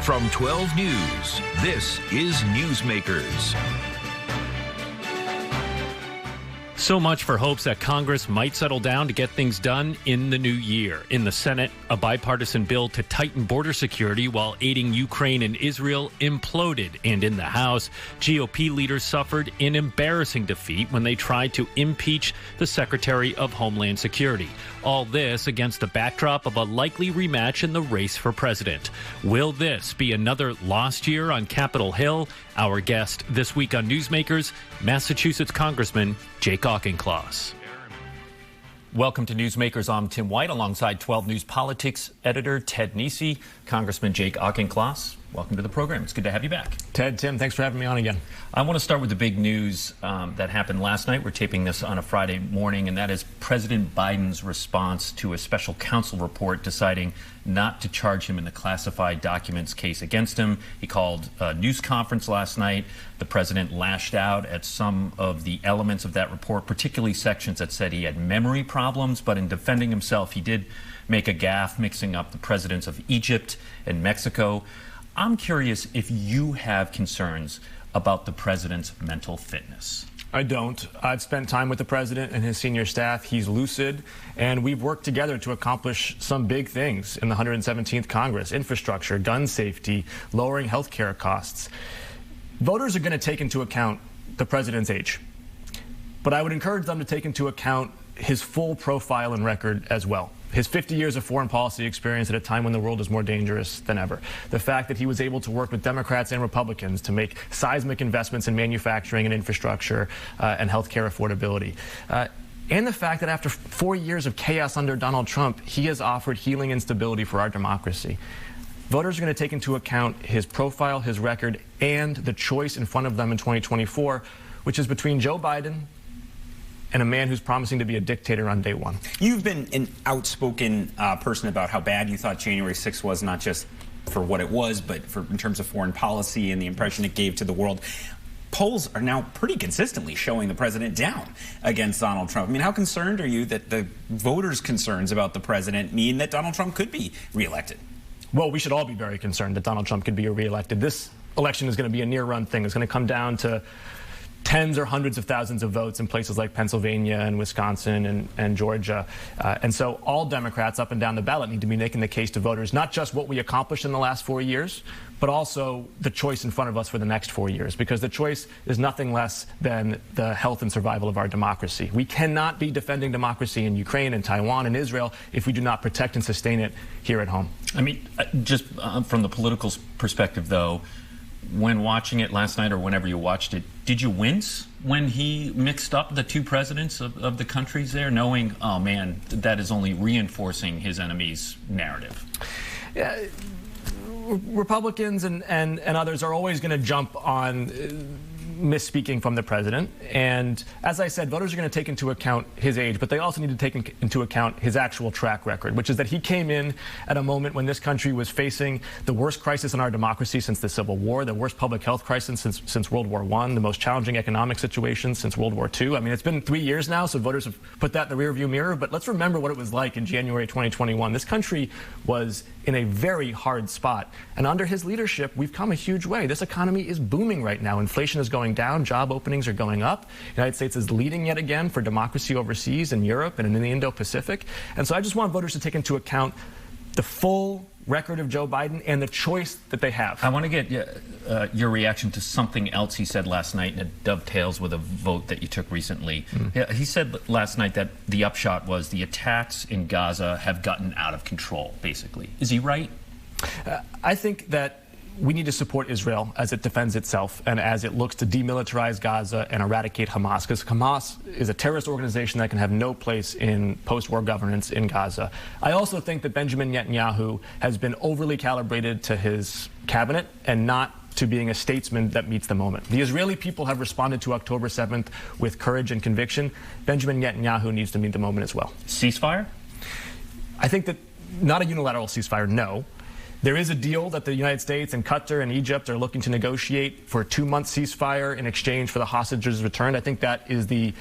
From 12 News, this is Newsmakers. So much for hopes that Congress might settle down to get things done in the new year. In the Senate, a bipartisan bill to tighten border security while aiding Ukraine and Israel imploded. And in the House, GOP leaders suffered an embarrassing defeat when they tried to impeach the Secretary of Homeland Security. All this against the backdrop of a likely rematch in the race for president. Will this be another lost year on Capitol Hill? Our guest this week on Newsmakers, Massachusetts Congressman Jake Auchincloss. Welcome to Newsmakers. I'm Tim White alongside 12 News Politics editor Ted Nesi. Congressman Jake Auchincloss, welcome to the program. It's good to have you back. Ted, Tim, thanks for having me on again. I want to start with the big news that happened last night. We're taping this on a Friday morning, and that is President Biden's response to a special counsel report deciding not to charge him in the classified documents case against him. He called a news conference last night. The president lashed out at some of the elements of that report, particularly sections that said he had memory problems. But in defending himself, he did make a gaffe, mixing up the presidents of Egypt and Mexico. I'm curious if you have concerns about the president's mental fitness. I don't. I've spent time with the president and his senior staff. He's lucid, and we've worked together to accomplish some big things in the 117th Congress: infrastructure, gun safety, lowering health care costs. Voters are going to take into account the president's age, but I would encourage them to take into account his full profile and record as well. His 50 years of foreign policy experience at a time when the world is more dangerous than ever. The fact that he was able to work with Democrats and Republicans to make seismic investments in manufacturing and infrastructure and healthcare affordability. And the fact that after 4 years of chaos under Donald Trump, he has offered healing and stability for our democracy. Voters are going to take into account his profile, his record, and the choice in front of them in 2024, which is between Joe Biden and a man who's promising to be a dictator on day one. You've been an outspoken person about how bad you thought January 6th was, not just for what it was, but in terms of foreign policy and the impression it gave to the world. Polls are now pretty consistently showing the president down against Donald Trump. I mean, how concerned are you that the voters' concerns about the president mean that Donald Trump could be reelected? Well, we should all be very concerned that Donald Trump could be reelected. This election is going to be a near-run thing. It's going to come down to tens or hundreds of thousands of votes in places like Pennsylvania and Wisconsin and Georgia. And so all Democrats up and down the ballot need to be making the case to voters, not just what we accomplished in the last 4 years, but also the choice in front of us for the next 4 years, because the choice is nothing less than the health and survival of our democracy. We cannot be defending democracy in Ukraine and Taiwan and Israel if we do not protect and sustain it here at home. I mean, just from the political perspective, though, when watching it last night or whenever you watched it, did you wince when he mixed up the two presidents of the countries there, knowing, oh man, that is only reinforcing his enemy's narrative? Yeah, Republicans and others are always going to jump on misspeaking from the president. And as I said, voters are going to take into account his age, but they also need to take into account his actual track record, which is that he came in at a moment when this country was facing the worst crisis in our democracy since the Civil War, the worst public health crisis since World War I, the most challenging economic situation since World War II. I mean, it's been 3 years now, so voters have put that in the rearview mirror. But let's remember what it was like in January 2021. This country was in a very hard spot. And under his leadership, we've come a huge way. This economy is booming right now. Inflation is going down. Job openings are going up. The United States is leading yet again for democracy overseas in Europe and in the Indo-Pacific. And so I just want voters to take into account the full record of Joe Biden and the choice that they have. I want to get your reaction to something else he said last night, and it dovetails with a vote that you took recently. He said last night that the upshot was the attacks in Gaza have gotten out of control, basically. Is he right? I think that we need to support Israel as it defends itself and as it looks to demilitarize Gaza and eradicate Hamas, because Hamas is a terrorist organization that can have no place in post-war governance in Gaza. I also think that Benjamin Netanyahu has been overly calibrated to his cabinet and not to being a statesman that meets the moment. The Israeli people have responded to October 7th with courage and conviction. Benjamin Netanyahu needs to meet the moment as well. Ceasefire? I think that not a unilateral ceasefire, no. There is a deal that the United States and Qatar and Egypt are looking to negotiate for a 2-month ceasefire in exchange for the hostages returned. I think that is the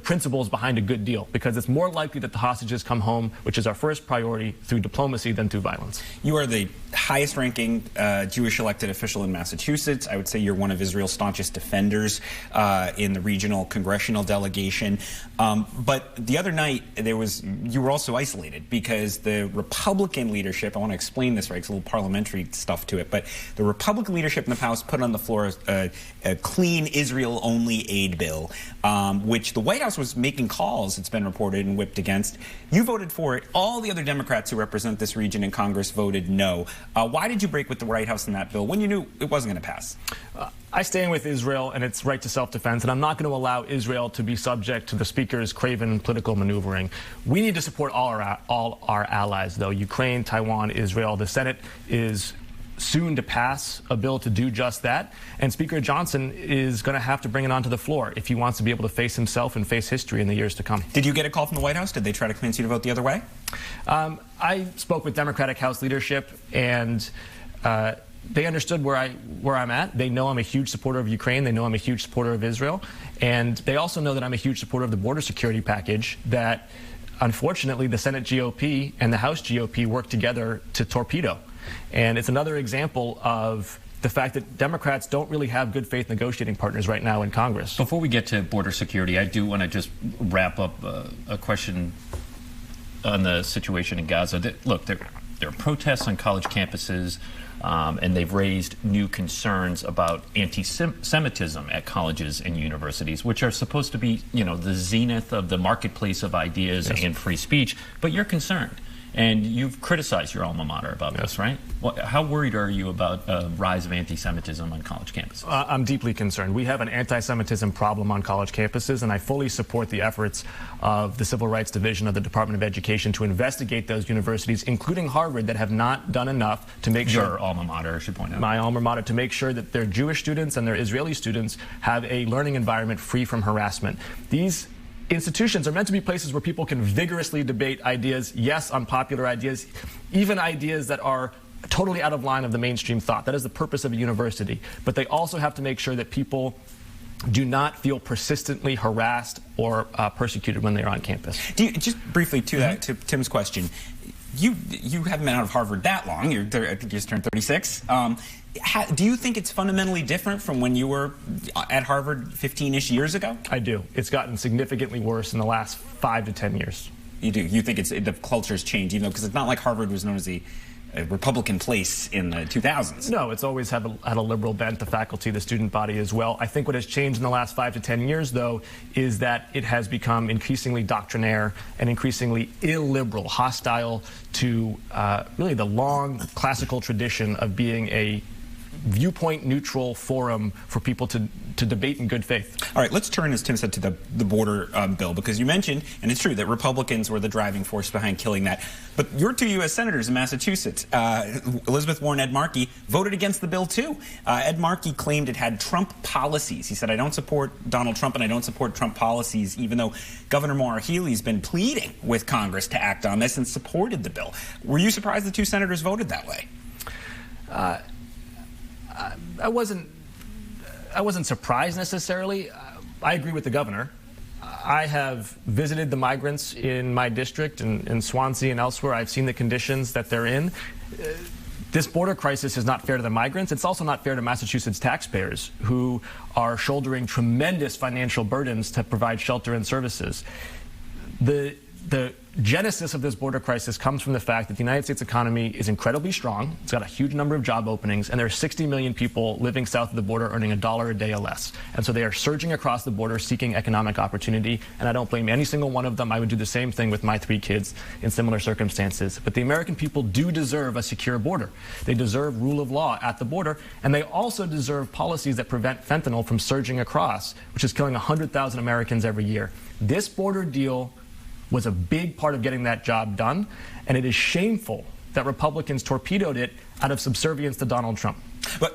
principles behind a good deal, because it's more likely that the hostages come home, which is our first priority, through diplomacy than through violence. You are the highest-ranking Jewish elected official in Massachusetts. I would say you're one of Israel's staunchest defenders in the regional congressional delegation. But the other night, you were also isolated because the Republican leadership, I want to explain this right, it's a little parliamentary stuff to it, but the Republican leadership in the House put on the floor a clean Israel-only aid bill, which the White House was making calls, it's been reported, and whipped against. You voted for it. All the other Democrats who represent this region in Congress voted no. Why did you break with the White House in that bill when you knew it wasn't going to pass? I stand with Israel and its right to self-defense, and I'm not going to allow Israel to be subject to the Speaker's craven political maneuvering. We need to support all our allies, though, Ukraine, Taiwan, Israel. The Senate is soon to pass a bill to do just that, and Speaker Johnson is going to have to bring it onto the floor if he wants to be able to face himself and face history in the years to come. Did you get a call from the White House? Did they try to convince you to vote the other way? I spoke with Democratic House leadership, and they understood where I'm at. They know I'm a huge supporter of Ukraine. They know I'm a huge supporter of Israel. And they also know that I'm a huge supporter of the border security package that, unfortunately, the Senate GOP and the House GOP worked together to torpedo. And it's another example of the fact that Democrats don't really have good faith negotiating partners right now in Congress. Before we get to border security, I do want to just wrap up a question on the situation in Gaza. Look, there are protests on college campuses, and they've raised new concerns about anti-Semitism at colleges and universities, which are supposed to be, the zenith of the marketplace of ideas and free speech. But you're concerned. And you've criticized your alma mater about this, right? How worried are you about a rise of anti-Semitism on college campuses? I'm deeply concerned. We have an anti-Semitism problem on college campuses, and I fully support the efforts of the Civil Rights Division of the Department of Education to investigate those universities, including Harvard, that have not done enough to make sure... Your alma mater, I should point out. My alma mater, to make sure that their Jewish students and their Israeli students have a learning environment free from harassment. These institutions are meant to be places where people can vigorously debate ideas, yes, unpopular ideas, even ideas that are totally out of line of the mainstream thought. That is the purpose of a university. But they also have to make sure that people do not feel persistently harassed or persecuted when they're on campus. Just briefly to that, to Tim's question, you haven't been out of Harvard that long. I think you just turned 36. Do you think it's fundamentally different from when you were at Harvard 15-ish years ago? I do. It's gotten significantly worse in the last 5 to 10 years. You do? You think the culture's changed, even though, because it's not like Harvard was known as a Republican place in the 2000s. No, it's always had a liberal bent, the faculty, the student body as well. I think what has changed in the last 5 to 10 years, though, is that it has become increasingly doctrinaire and increasingly illiberal, hostile to really the long classical tradition of being a viewpoint-neutral forum for people to debate in good faith. All right, let's turn, as Tim said, to the border bill, because you mentioned, and it's true, that Republicans were the driving force behind killing that. But your two U.S. senators in Massachusetts, Elizabeth Warren and Ed Markey, voted against the bill, too. Ed Markey claimed it had Trump policies. He said, I don't support Donald Trump and I don't support Trump policies, even though Governor Maura Healey's been pleading with Congress to act on this and supported the bill. Were you surprised the two senators voted that way? I wasn't surprised necessarily. I agree with the governor. I have visited the migrants in my district in Swansea and elsewhere. I've seen the conditions that they're in. This border crisis is not fair to the migrants. It's also not fair to Massachusetts taxpayers who are shouldering tremendous financial burdens to provide shelter and services. The genesis of this border crisis comes from the fact that the United States economy is incredibly strong. It's got a huge number of job openings, and there are 60 million people living south of the border earning $1 a day or less. And so they are surging across the border seeking economic opportunity, and I don't blame any single one of them. I would do the same thing with my 3 kids in similar circumstances. But the American people do deserve a secure border. They deserve rule of law at the border, and they also deserve policies that prevent fentanyl from surging across, which is killing 100,000 Americans every year. This border deal was a big part of getting that job done, and it is shameful that Republicans torpedoed it out of subservience to Donald Trump. But